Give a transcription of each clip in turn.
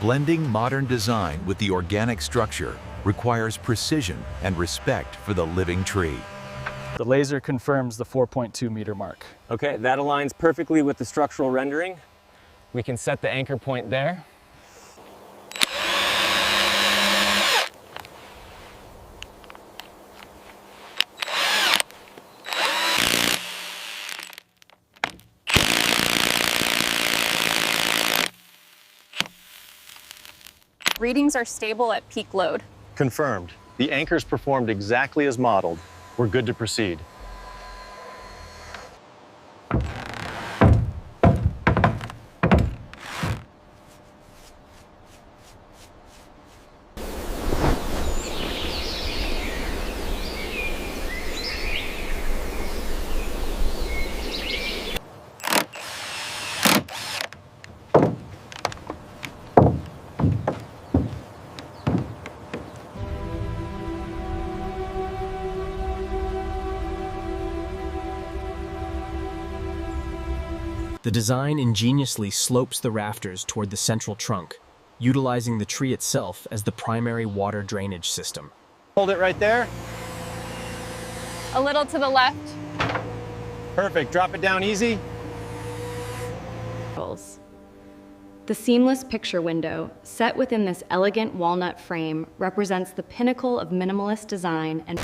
Blending modern design with the organic structure requires precision and respect for the living tree. The laser confirms the 4.2 meter mark. Okay, that aligns perfectly with the structural rendering. We can set the anchor point there. Readings are stable at peak load. Confirmed. The anchors performed exactly as modeled. We're good to proceed. The design ingeniously slopes the rafters toward the central trunk, utilizing the tree itself as the primary water drainage system. Hold it right there. A little to the left. Perfect. Drop it down easy. The seamless picture window, set within this elegant walnut frame, represents the pinnacle of minimalist design and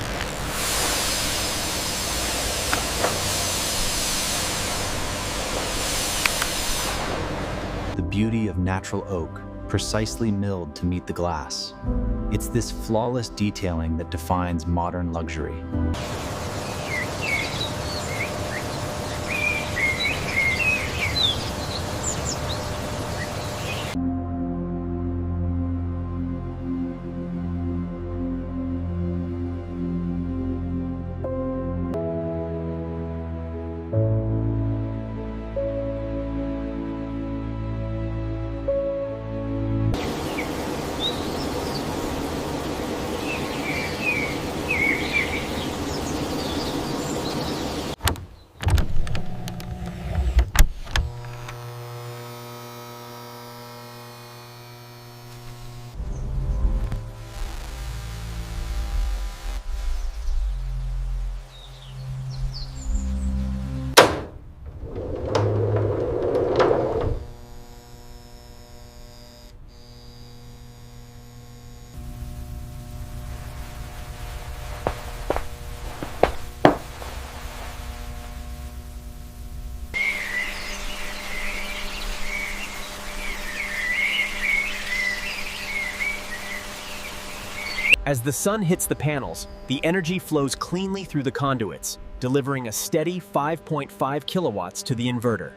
the beauty of natural oak, precisely milled to meet the glass. It's this flawless detailing that defines modern luxury. As the sun hits the panels, the energy flows cleanly through the conduits, delivering a steady 5.5 kilowatts to the inverter.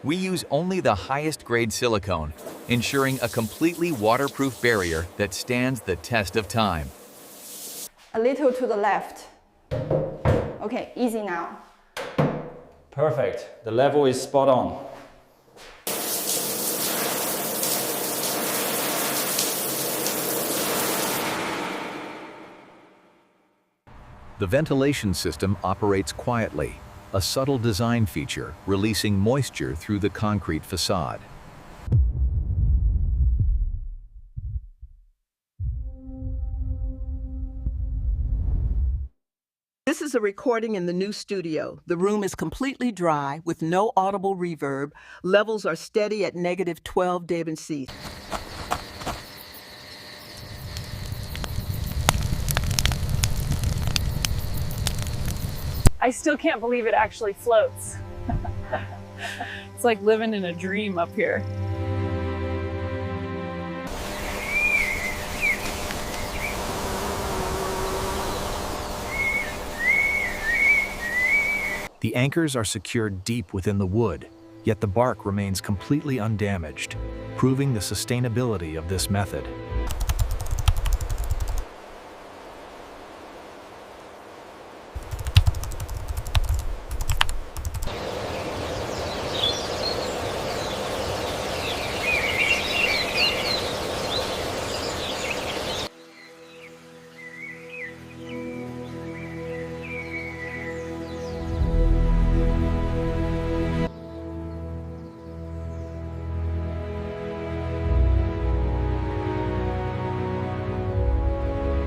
We use only the highest grade silicone, ensuring a completely waterproof barrier that stands the test of time. A little to the left. Okay, easy now. Perfect. The level is spot on. The ventilation system operates quietly, a subtle design feature releasing moisture through the concrete facade. This is a recording in the new studio. The room is completely dry with no audible reverb. Levels are steady at -12 dBc. I still can't believe it actually floats. It's like living in a dream up here. The anchors are secured deep within the wood, yet the bark remains completely undamaged, proving the sustainability of this method.